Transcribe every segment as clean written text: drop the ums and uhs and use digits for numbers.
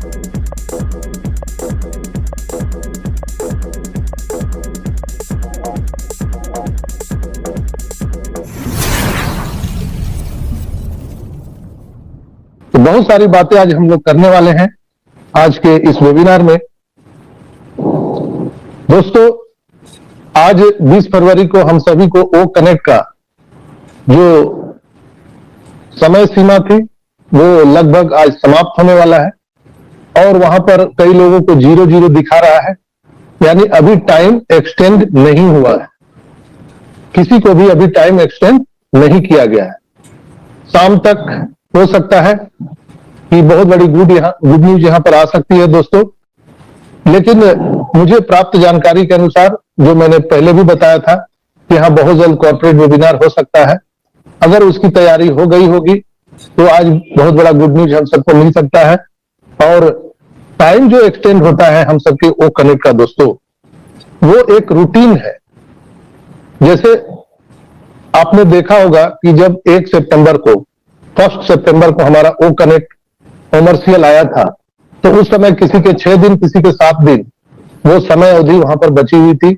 तो बहुत सारी बातें आज हम लोग करने वाले हैं आज के इस वेबिनार में। दोस्तों, आज 20 फरवरी को हम सभी को ओ कनेक्ट का जो समय सीमा थी वो लगभग आज समाप्त होने वाला है और वहां पर कई लोगों को 0-0 दिखा रहा है, यानी अभी टाइम एक्सटेंड नहीं हुआ है, किसी को भी अभी टाइम एक्सटेंड नहीं किया गया है। शाम तक हो सकता है कि बहुत बड़ी गुड न्यूज यहां पर आ सकती है दोस्तों, लेकिन मुझे प्राप्त जानकारी के अनुसार, जो मैंने पहले भी बताया था कि यहां बहुत जल्द कॉर्पोरेट वेबिनार हो सकता है। अगर उसकी तैयारी हो गई होगी तो आज बहुत बड़ा गुड न्यूज हम सबको मिल सकता है। और टाइम जो एक्सटेंड होता है हम सबके ओ कनेक्ट का दोस्तों, वो एक रूटीन है। जैसे आपने देखा होगा कि जब 1 सितंबर को 1 सितंबर को हमारा ओ कनेक्ट कॉमर्शियल आया था, तो उस समय किसी के 6 दिन, किसी के 7 दिन वो समय अवधि वहां पर बची हुई थी।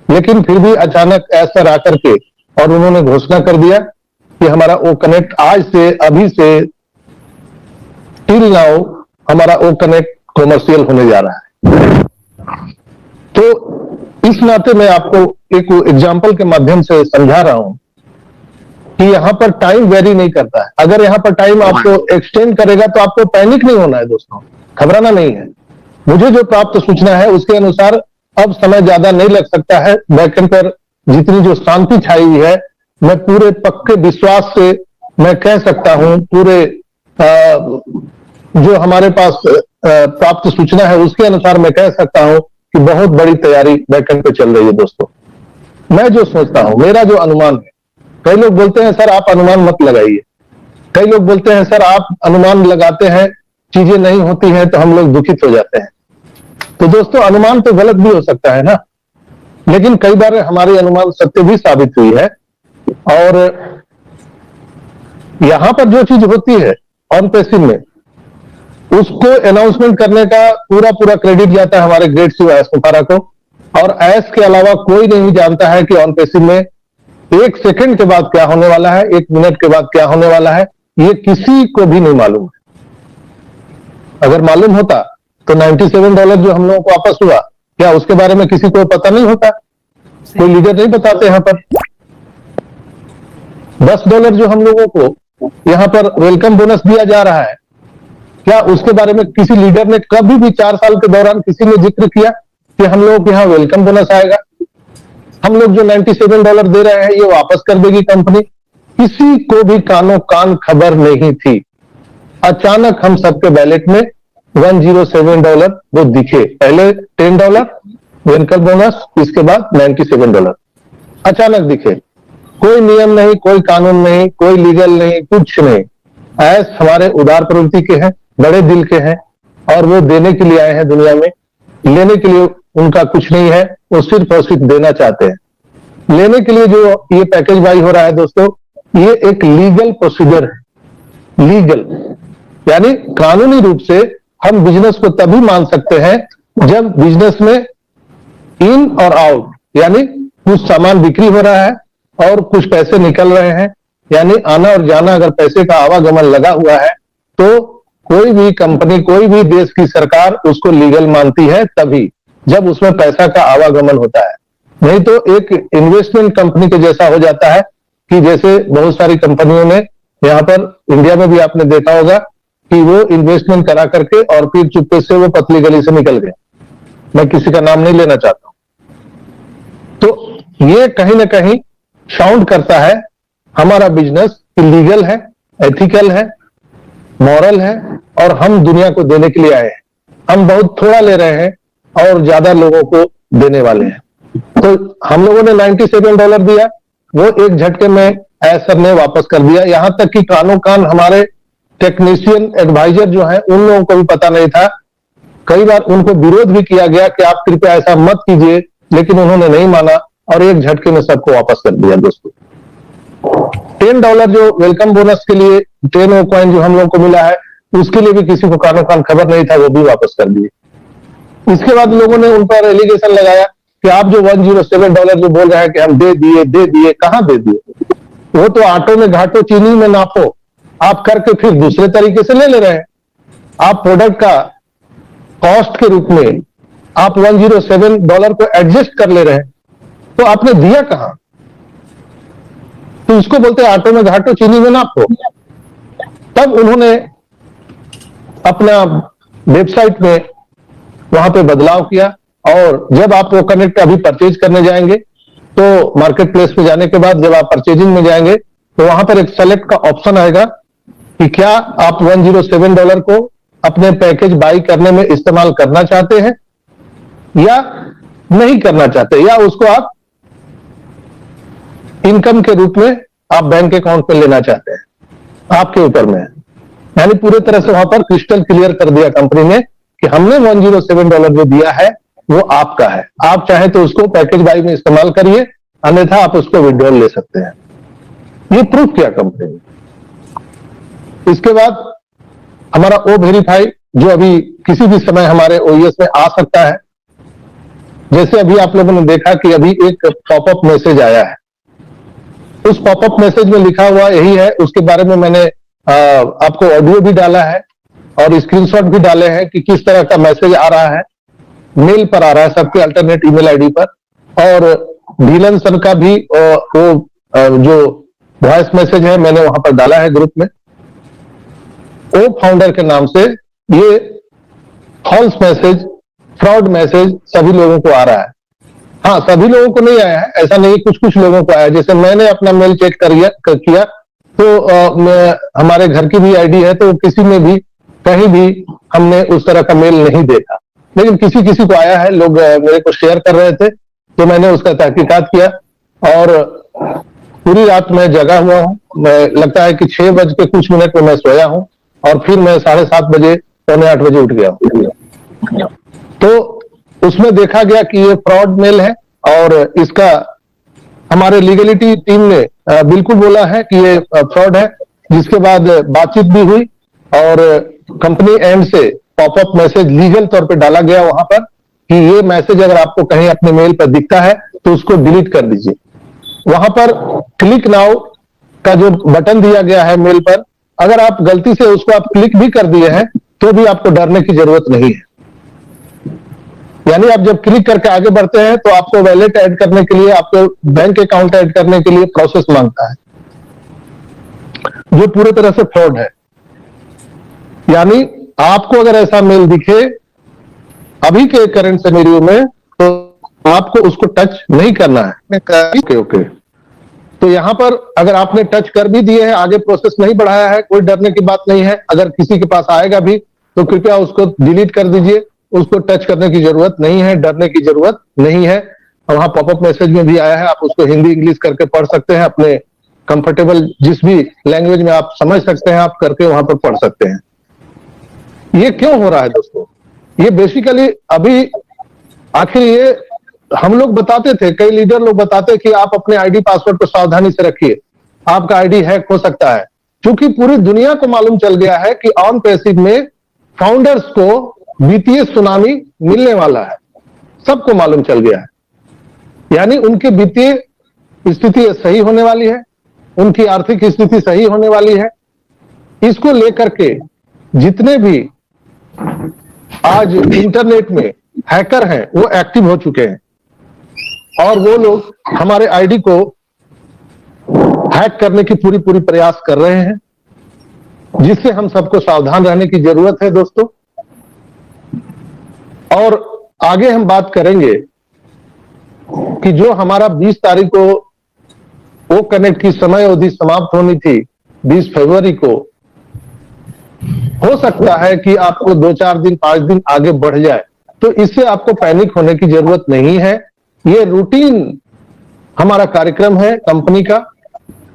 लेकिन फिर भी अचानक ऐसा आकर के और उन्होंने घोषणा कर दिया कि हमारा ओ कनेक्ट आज से, अभी से टिल नाउ हमारा ओ कनेक्ट कॉमर्शियल होने जा रहा है। तो इस नाते मैं आपको एक एग्जाम्पल के माध्यम से समझा रहा हूं कि यहां पर टाइम वेरी नहीं करता है। अगर यहां पर टाइम आपको एक्सटेंड करेगा तो आपको पैनिक नहीं होना है दोस्तों, घबराना नहीं है। मुझे जो प्राप्त सूचना है उसके अनुसार अब समय ज्यादा नहीं लग सकता है। बैकएंड पर जितनी जो शांति छाई हुई है, मैं पूरे पक्के विश्वास से मैं कह सकता हूं, पूरे जो हमारे पास प्राप्त सूचना है उसके अनुसार मैं कह सकता हूं कि बहुत बड़ी तैयारी बैकएंड पे चल रही है दोस्तों। मैं जो सोचता हूं, मेरा जो अनुमान है, कई लोग बोलते हैं सर आप अनुमान मत लगाइए, कई लोग बोलते हैं सर आप अनुमान लगाते हैं, चीजें नहीं होती हैं तो हम लोग दुखित हो जाते हैं। तो दोस्तों, अनुमान तो गलत भी हो सकता है ना, लेकिन कई बार हमारे अनुमान सत्य भी साबित हुई है। और यहां पर जो चीज होती है ऑन पैसिव में, उसको अनाउंसमेंट करने का पूरा क्रेडिट जाता है हमारे ग्रेट शिव एस मुखारा को। और एस के अलावा कोई नहीं जानता है कि ऑन पैसिव में 1 सेकंड के बाद क्या होने वाला है, 1 मिनट के बाद क्या होने वाला है, ये किसी को भी नहीं मालूम है। अगर मालूम होता तो $97 जो हम लोगों को वापस हुआ, क्या उसके बारे में किसी को पता नहीं होता? कोई लीडर नहीं बताते यहां पर। $10 जो हम लोगों को यहां पर वेलकम बोनस दिया जा रहा है, क्या उसके बारे में किसी लीडर ने कभी भी 4 साल के दौरान किसी ने जिक्र किया कि हम लोगों को यहां वेलकम बोनस आएगा, हम लोग जो $97 दे रहे हैं ये वापस कर देगी कंपनी? किसी को भी कानो कान खबर नहीं थी। अचानक हम सबके बैलेट में $107 वो दिखे। पहले $10 वेलकम बोनस, इसके बाद $97 अचानक दिखे। कोई नियम नहीं, कोई कानून नहीं, कोई लीगल नहीं, कुछ नहीं। ऐस हमारे उदार प्रवृत्ति के हैं, बड़े दिल के हैं और वो देने के लिए आए हैं दुनिया में। लेने के लिए उनका कुछ नहीं है, वो सिर्फ और सिर्फ देना चाहते हैं। लेने के लिए जो ये पैकेज बाई हो रहा है दोस्तों, ये एक लीगल प्रोसीजर है। लीगल यानी कानूनी रूप से हम बिजनेस को तभी मान सकते हैं जब बिजनेस में इन और आउट, यानी कुछ सामान बिक्री हो रहा है और कुछ पैसे निकल रहे हैं, यानी आना और जाना, अगर पैसे का आवागमन लगा हुआ है तो कोई भी कंपनी, कोई भी देश की सरकार उसको लीगल मानती है तभी जब उसमें पैसा का आवागमन होता है। नहीं तो एक इन्वेस्टमेंट कंपनी के जैसा हो जाता है कि जैसे बहुत सारी कंपनियों ने यहाँ पर इंडिया में भी आपने देखा होगा कि वो इन्वेस्टमेंट करा करके और फिर चुपके से वो पतली गली से निकल गए। मैं किसी का नाम नहीं लेना चाहता हूं। तो ये कहीं ना कहीं साउंड करता है हमारा बिजनेस लीगल है, एथिकल है, मॉरल है और हम दुनिया को देने के लिए आए हैं। हम बहुत थोड़ा ले रहे हैं और ज्यादा लोगों को देने वाले हैं। तो हम लोगों ने $97 दिया, वो एक झटके में सर ने वापस कर दिया। यहां तक कि कानों कान हमारे टेक्नीशियन एडवाइजर जो है उन लोगों को भी पता नहीं था। कई बार उनको विरोध भी किया गया कि आप कृपया ऐसा मत कीजिए, लेकिन उन्होंने नहीं माना और एक झटके में सबको वापस कर दिया दोस्तों। $10 जो वेलकम बोनस के लिए 10 कॉइन जो हम लोग को मिला है, उसके लिए भी किसी को कानो कान खबर नहीं था, वो भी वापस कर दिए। इसके बाद लोगों ने उन पर एलिगेशन लगाया कि आप जो $107 जो बोल रहे हैं कि हम दे दिए, कहां दे दिए? वो तो आटो में घाटो चीनी में नापो आप करके फिर दूसरे तरीके से ले रहे हैं। आप प्रोडक्ट का कॉस्ट के रूप में आप $107 को एडजस्ट कर ले रहे हैं, तो आपने दिया कहां? तो इसको बोलते हैं आटो में घाटो चीनी में नापो। तब उन्होंने अपना वेबसाइट में वहां पे बदलाव किया, और जब आप वो कनेक्ट अभी परचेज करने जाएंगे तो मार्केट प्लेस में जाने के बाद जब आप परचेजिंग में जाएंगे तो वहां पर एक सेलेक्ट का ऑप्शन आएगा कि क्या आप $107 को अपने पैकेज बाई करने में इस्तेमाल करना चाहते हैं या नहीं करना चाहते, या उसको आप इनकम के रूप में आप बैंक अकाउंट में लेना चाहते हैं, आपके ऊपर में है। यानी पूरे तरह से वहां पर क्रिस्टल क्लियर कर दिया कंपनी ने कि हमने $107 जो दिया है वो आपका है, आप चाहे तो उसको पैकेज बाई में इस्तेमाल करिए, अन्यथा आप उसको विड्रॉल ले सकते हैं। ये प्रूफ किया कंपनी ने। इसके बाद हमारा ओ वेरीफाई जो अभी किसी भी समय हमारे ओईएस में आ सकता है, जैसे अभी आप लोगों ने देखा कि अभी एक पॉपअप मैसेज आया है, उस पॉपअप मैसेज में लिखा हुआ यही है, उसके बारे में मैंने आपको ऑडियो भी डाला है और स्क्रीनशॉट भी डाले हैं कि किस तरह का मैसेज आ रहा है। मेल पर आ रहा है सबके अल्टरनेट ईमेल आईडी पर, और ढीलन सर का भी वो जो वॉइस मैसेज है मैंने वहां पर डाला है ग्रुप में। ओ फाउंडर के नाम से ये फॉल्स मैसेज, फ्रॉड मैसेज सभी लोगों को आ रहा है। हाँ, सभी लोगों को नहीं आया है, ऐसा नहीं, कुछ कुछ लोगों को आया। जैसे मैंने अपना मेल चेक किया तो हमारे घर की भी आईडी है, तो किसी में भी कहीं भी हमने उस तरह का मेल नहीं देखा, लेकिन किसी किसी को आया है। लोग मेरे को शेयर कर रहे थे तो मैंने उसका तहकीकात किया, और पूरी रात मैं जगा हुआ हूँ। मैं लगता है कि 6 बज के कुछ मिनट में मैं सोया हूँ, और फिर मैं 7:30 बजे, पौने 8 बजे उठ गया हूँ। तो उसमें देखा गया कि ये फ्रॉड मेल है, और इसका हमारे लीगलिटी टीम ने बिल्कुल बोला है कि ये फ्रॉड है। जिसके बाद बातचीत भी हुई, और कंपनी एंड से पॉपअप मैसेज लीगल तौर पे डाला गया वहां पर कि ये मैसेज अगर आपको कहीं अपने मेल पर दिखता है तो उसको डिलीट कर दीजिए। वहां पर क्लिक नाउ का जो बटन दिया गया है मेल पर, अगर आप गलती से उसको आप क्लिक भी कर दिए हैं तो भी आपको डरने की जरूरत नहीं है। यानी आप जब क्लिक करके आगे बढ़ते हैं तो आपको वैलेट ऐड करने के लिए, आपको बैंक अकाउंट ऐड करने के लिए प्रोसेस मांगता है, जो पूरे तरह से फ्रॉड है। यानी आपको अगर ऐसा मेल दिखे अभी के करंट सिनेरियो में, तो आपको उसको टच नहीं करना है। ओके। तो यहां पर अगर आपने टच कर भी दिए हैं, आगे प्रोसेस नहीं बढ़ाया है, कोई डरने की बात नहीं है। अगर किसी के पास आएगा भी तो कृपया उसको डिलीट कर दीजिए, उसको टच करने की जरूरत नहीं है, डरने की जरूरत नहीं है। वहां पॉपअप मैसेज में भी आया है, आप उसको हिंदी इंग्लिश करके पढ़ सकते हैं, अपने कंफर्टेबल जिस भी लैंग्वेज में आप समझ सकते हैं, आप करके वहां पर पढ़ सकते हैं। ये क्यों हो रहा है दोस्तों? ये बेसिकली अभी आखिर ये हम लोग बताते थे, कई लीडर लोग बताते कि आप अपने आईडी पासवर्ड को सावधानी से रखिए, आपका आईडी हैक हो सकता है। क्योंकि पूरी दुनिया को मालूम चल गया है कि ऑन पैसिव में फाउंडर्स को वित्तीय सुनामी मिलने वाला है, सबको मालूम चल गया है। यानी उनकी वित्तीय स्थिति सही होने वाली है, उनकी आर्थिक स्थिति सही होने वाली है। इसको लेकर के जितने भी आज इंटरनेट में हैकर हैं वो एक्टिव हो चुके हैं, और वो लोग हमारे आईडी को हैक करने की पूरी प्रयास कर रहे हैं, जिससे हम सबको सावधान रहने की जरूरत है दोस्तों। और आगे हम बात करेंगे कि जो हमारा 20 तारीख को वो कनेक्ट की समय अवधि समाप्त होनी थी, 20 फरवरी को, हो सकता है कि आपको 2-4 दिन 5 दिन आगे बढ़ जाए, तो इससे आपको पैनिक होने की जरूरत नहीं है। ये रूटीन हमारा कार्यक्रम है कंपनी का।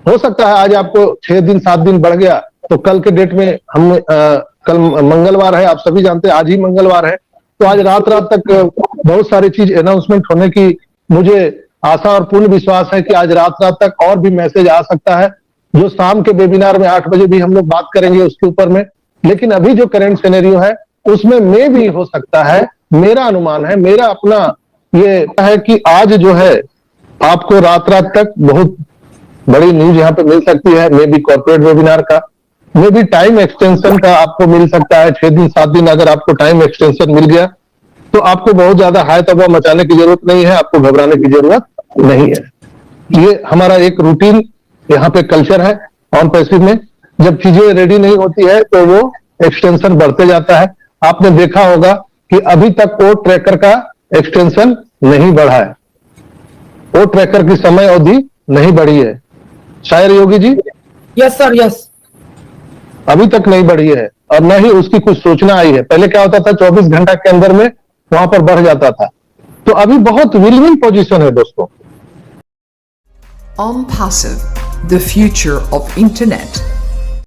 हो सकता है आज आपको 6 दिन 7 दिन बढ़ गया, तो कल के डेट में हम कल मंगलवार है, आप सभी जानते हैं आज ही मंगलवार है, तो आज रात तक बहुत सारी चीज अनाउंसमेंट होने की मुझे आशा और पूर्ण विश्वास है कि आज रात तक और भी मैसेज आ सकता है, जो शाम के वेबिनार में 8 बजे भी हम लोग बात करेंगे उसके ऊपर में। लेकिन अभी जो करंट सिनेरियो है उसमें में भी हो सकता है, मेरा अनुमान है, मेरा अपना ये है कि आज जो है आपको रात तक बहुत बड़ी न्यूज यहाँ पे मिल सकती है, मे बी कॉर्पोरेट वेबिनार का, मे बी टाइम एक्सटेंशन का आपको मिल सकता है, 6 दिन 7 दिन अगर आपको टाइम एक्सटेंशन मिल गया तो आपको बहुत ज्यादा हाय तबाह मचाने की जरूरत नहीं है, आपको घबराने की जरूरत नहीं है। ये हमारा एक रूटीन यहाँ पे कल्चर है ऑन पैसिव में। जब चीजें रेडी नहीं होती है तो वो एक्सटेंशन बढ़ते जाता है। आपने देखा होगा कि अभी तक वो ट्रैकर का एक्सटेंशन नहीं बढ़ा है, वो ट्रैकर की समय अवधि नहीं बढ़ी है, शायद Yogi ji? Yes sir, yes. अभी तक नहीं बढ़ी है और न ही उसकी कुछ सूचना आई है। पहले क्या होता था, 24 घंटा के अंदर में वहां पर बढ़ जाता था। तो अभी बहुत विन-विन पोजीशन है दोस्तों। OnPassive, the future of internet.